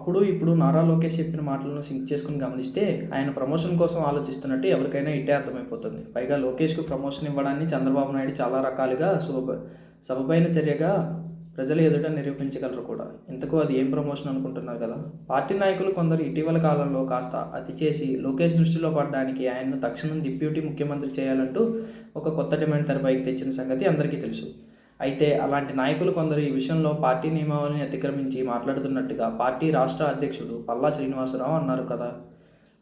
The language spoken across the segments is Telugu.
అప్పుడు ఇప్పుడు నారా లోకేష్ చెప్పిన మాటలను సింక్ చేసుకుని గమనిస్తే ఆయన ప్రమోషన్ కోసం ఆలోచిస్తున్నట్టు ఎవరికైనా ఇట్టే అర్థమైపోతుంది. పైగా లోకేష్కు ప్రమోషన్ ఇవ్వడాన్ని చంద్రబాబు నాయుడు చాలా రకాలుగా సబబైన చర్యగా ప్రజల ఎదుట నిరూపించగలరు కూడా. ఇంతకు అది ఏం ప్రమోషన్ అనుకుంటున్నారు కదా. పార్టీ నాయకులు కొందరు ఇటీవల కాలంలో కాస్త అతి చేసి లోకేష్ దృష్టిలో పడడానికి ఆయన్ను తక్షణం డిప్యూటీ ముఖ్యమంత్రి చేయాలంటూ ఒక కొత్త డిమాండ్ తెరపైకి తెచ్చిన సంగతి అందరికీ తెలుసు. అయితే అలాంటి నాయకులు కొందరు ఈ విషయంలో పార్టీ నియమావళిని అతిక్రమించి మాట్లాడుతున్నట్టుగా పార్టీ రాష్ట్ర అధ్యక్షుడు పల్లా శ్రీనివాసరావు అన్నారు కదా.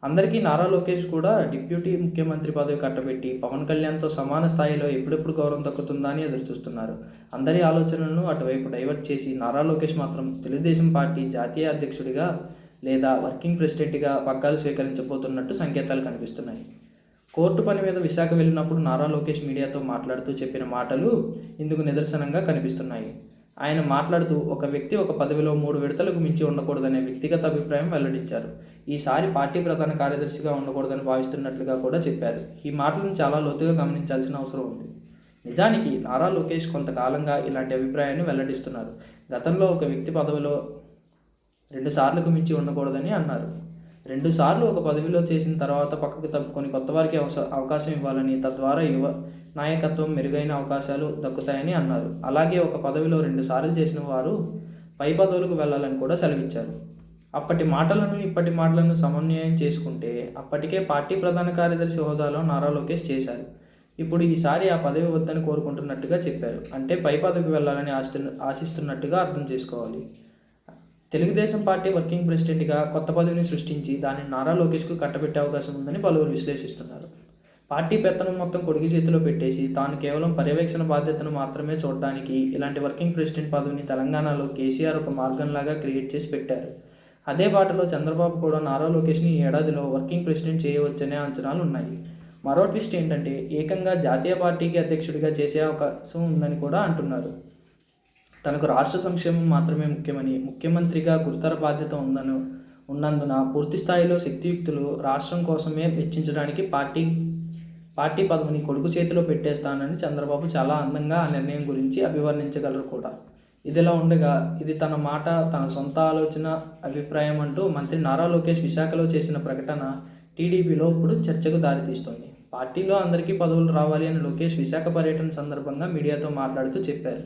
అందరికీ నారా లోకేష్ కూడా డిప్యూటీ ముఖ్యమంత్రి పదవి కట్టబెట్టి పవన్ కళ్యాణ్తో సమాన స్థాయిలో ఎప్పుడెప్పుడు గౌరవం దక్కుతుందా అని ఎదురుచూస్తున్నారు. అందరి ఆలోచనలను అటువైపు డైవర్ట్ చేసి నారా లోకేష్ మాత్రం తెలుగుదేశం పార్టీ జాతీయ అధ్యక్షుడిగా లేదా వర్కింగ్ ప్రెసిడెంట్గా పగ్గాలు స్వీకరించబోతున్నట్టు సంకేతాలు కనిపిస్తున్నాయి. కోర్టు పని మీద విశాఖ వెళ్ళినప్పుడు నారా లోకేష్ మీడియాతో మాట్లాడుతూ చెప్పిన మాటలు ఇందుకు నిదర్శనంగా కనిపిస్తున్నాయి. ఆయన మాట్లాడుతూ ఒక వ్యక్తి ఒక పదవిలో 3 విడతలకు మించి ఉండకూడదనే వ్యక్తిగత అభిప్రాయం వెల్లడించారు. ఈసారి పార్టీ ప్రధాన కార్యదర్శిగా ఉండకూడదని భావిస్తున్నట్లుగా కూడా చెప్పారు. ఈ మాటలను చాలా లోతుగా గమనించాల్సిన అవసరం ఉంది. నిజానికి నారా లోకేష్ కొంతకాలంగా ఇలాంటి అభిప్రాయాన్ని వెల్లడిస్తున్నారు. గతంలో ఒక వ్యక్తి పదవిలో 2 సార్లకు మించి ఉండకూడదని అన్నారు. 2 సార్లు ఒక పదవిలో చేసిన తర్వాత పక్కకు తప్పుకొని కొత్త వారికి అవకాశం ఇవ్వాలని, తద్వారా యువ నాయకత్వం మెరుగైన అవకాశాలు దక్కుతాయని అన్నారు. అలాగే ఒక పదవిలో 2 సార్లు చేసిన వారు పై పదవులకు వెళ్లాలని కూడా సెలవిచ్చారు. అప్పటి మాటలను ఇప్పటి మాటలను సమన్వయం చేసుకుంటే అప్పటికే పార్టీ ప్రధాన కార్యదర్శి హోదాలో నారా లోకేష్ చేశారు. ఇప్పుడు ఈసారి ఆ పదవి వద్దని కోరుకుంటున్నట్టుగా చెప్పారు. అంటే పై పదవికి వెళ్లాలని ఆశిస్తున్నట్టుగా అర్థం చేసుకోవాలి. తెలుగుదేశం పార్టీ వర్కింగ్ ప్రెసిడెంట్గా కొత్త పదవిని సృష్టించి దానిని నారా లోకేష్కు కట్టబెట్టే అవకాశం ఉందని పలువురు విశ్లేషిస్తున్నారు. పార్టీ పెత్తనం మొత్తం కొడుకు చేతిలో పెట్టేసి తాను కేవలం పర్యవేక్షణ బాధ్యతను మాత్రమే చూడడానికి ఇలాంటి వర్కింగ్ ప్రెసిడెంట్ పదవిని తెలంగాణలో కేసీఆర్ ఒక మార్గంలాగా క్రియేట్ చేసి పెట్టారు. అదే బాటలో చంద్రబాబు కూడా నారా లోకేష్ని ఈ ఏడాదిలో వర్కింగ్ ప్రెసిడెంట్ చేయవచ్చనే అంచనాలు ఉన్నాయి. మరో ట్విస్ట్ ఏంటంటే ఏకంగా జాతీయ పార్టీకి అధ్యక్షుడిగా చేసే అవకాశం ఉందని కూడా అంటున్నారు. తనకు రాష్ట్ర సంక్షేమం మాత్రమే ముఖ్యమని, ముఖ్యమంత్రిగా గురుతర బాధ్యత ఉన్నందున పూర్తి స్థాయిలో శక్తియుక్తులు రాష్ట్రం కోసమే వెచ్చించడానికి పార్టీ పదవిని కొడుకు చేతిలో పెట్టేస్తానని చంద్రబాబు చాలా అందంగా ఆ నిర్ణయం గురించి అభివర్ణించగలరు కూడా. ఇదిలా ఉండగా ఇది తన మాట, తన సొంత ఆలోచన, అభిప్రాయం అంటూ మంత్రి నారా లోకేష్ విశాఖలో చేసిన ప్రకటన టీడీపీలో ఇప్పుడు చర్చకు దారితీస్తోంది. పార్టీలో అందరికీ పదవులు రావాలి అని లోకేష్ విశాఖ పర్యటన సందర్భంగా మీడియాతో మాట్లాడుతూ చెప్పారు.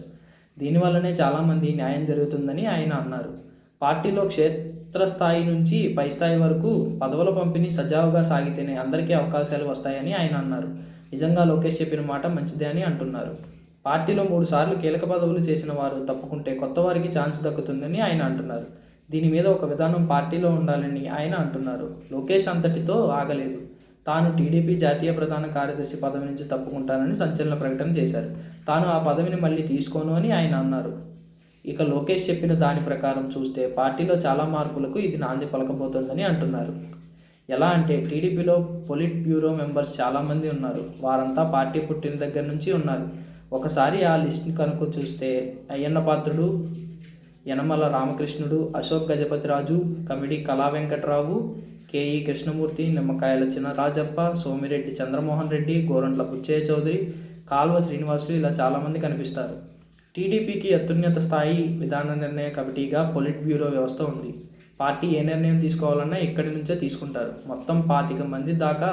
దీనివల్లనే చాలామంది న్యాయం జరుగుతుందని ఆయన అన్నారు. పార్టీలో క్షేత్రస్థాయి నుంచి పై స్థాయి వరకు పదవుల పంపిణీ సజావుగా సాగితేనే అందరికీ అవకాశాలు వస్తాయని ఆయన అన్నారు. నిజంగా లోకేష్ చెప్పిన మాట మంచిదే అని అంటున్నారు. పార్టీలో 3 సార్లు కీలక పదవులు చేసిన వారు తప్పుకుంటే కొత్త వారికి ఛాన్స్ దక్కుతుందని ఆయన అంటున్నారు. దీని మీద ఒక విధానం పార్టీలో ఉండాలని ఆయన అంటున్నారు. లోకేష్ అంతటితో ఆగలేదు. తాను టీడీపీ జాతీయ ప్రధాన కార్యదర్శి పదవి నుంచి తప్పుకుంటానని సంచలన ప్రకటన చేశారు. తాను ఆ పదవిని మళ్ళీ తీసుకోను అని ఆయన అన్నారు. ఇక లోకేష్ చెప్పిన దాని ప్రకారం చూస్తే పార్టీలో చాలా మార్పులకు ఇది నాంది పలకబోతోందని అంటున్నారు. ఎలా అంటే టీడీపీలో పొలిట్ బ్యూరో మెంబర్స్ చాలామంది ఉన్నారు. వారంతా పార్టీ పుట్టిన దగ్గర నుంచి ఉన్నారు. ఒకసారి ఆ లిస్ట్ని కనుక చూస్తే అయ్యన్న పాత్రుడు, యనమల రామకృష్ణుడు, అశోక్ గజపతిరాజు, కమిడి కళా వెంకట్రావు, కేఈ కృష్ణమూర్తి, నిమ్మకాయల చినరాజప్ప, సోమిరెడ్డి చంద్రమోహన్ రెడ్డి, గోరంట్ల బుచ్చయ్య చౌదరి, కాల్వ శ్రీనివాసులు ఇలా చాలామంది కనిపిస్తారు. టీడీపీకి అత్యున్నత స్థాయి విధాన నిర్ణయ కమిటీగా పొలిట్ బ్యూరో వ్యవస్థ ఉంది. పార్టీ ఏ నిర్ణయం తీసుకోవాలన్నా ఇక్కడి నుంచే తీసుకుంటారు. మొత్తం 25 మంది దాకా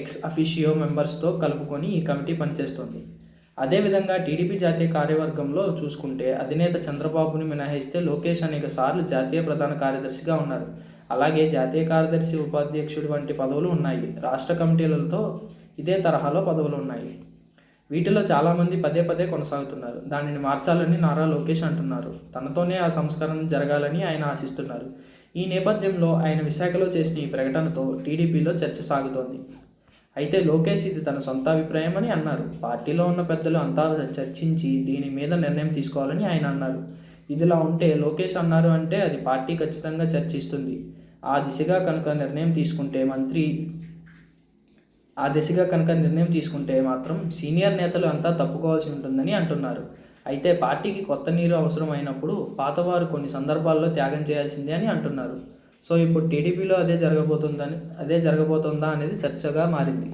ఎక్స్ అఫిషియో మెంబర్స్తో కలుపుకొని ఈ కమిటీ పనిచేస్తుంది. అదేవిధంగా టీడీపీ జాతీయ కార్యవర్గంలో చూసుకుంటే అధినేత చంద్రబాబుని మినహాయిస్తే లోకేష్ అనేక సార్లు జాతీయ ప్రధాన కార్యదర్శిగా ఉన్నారు. అలాగే జాతీయ కార్యదర్శి, ఉపాధ్యక్షుడు వంటి పదవులు ఉన్నాయి. రాష్ట్ర కమిటీలతో ఇదే తరహాలో పదవులు ఉన్నాయి. వీటిలో చాలామంది పదే కొనసాగుతున్నారు. దానిని మార్చాలని నారా లోకేష్ అంటున్నారు. తనతోనే ఆ సంస్కరణ జరగాలని ఆయన ఆశిస్తున్నారు. ఈ నేపథ్యంలో ఆయన విశాఖలో చేసిన ఈ ప్రకటనతో టీడీపీలో చర్చ సాగుతోంది. అయితే లోకేష్ ఇది తన సొంత అభిప్రాయం అని అన్నారు. పార్టీలో ఉన్న పెద్దలు అంతా చర్చించి దీని మీద నిర్ణయం తీసుకోవాలని ఆయన అన్నారు. ఇదిలా ఉంటే లోకేష్ అన్నారు అంటే అది పార్టీ ఖచ్చితంగా చర్చిస్తుంది. ఆ దిశగా కనుక నిర్ణయం తీసుకుంటే మాత్రం సీనియర్ నేతలు అంతా తప్పుకోవాల్సి ఉంటుందని అంటున్నారు. అయితే పార్టీకి కొత్త నీరు అవసరం అయినప్పుడు పాతవారు కొన్ని సందర్భాల్లో త్యాగం చేయాల్సిందే అని అంటున్నారు. సో ఇప్పుడు టీడీపీలో అదే జరగబోతుందా అనేది చర్చగా మారింది.